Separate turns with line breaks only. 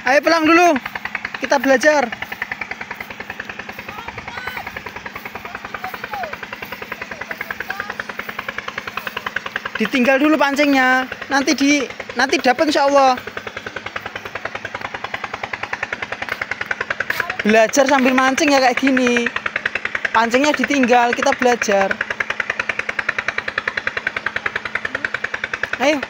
Ayo pulang dulu. Kita belajar. Ditinggal dulu pancingnya. Nanti dapat insyaallah. Belajar sambil mancing ya kayak gini. Pancingnya ditinggal, kita belajar. Ayo.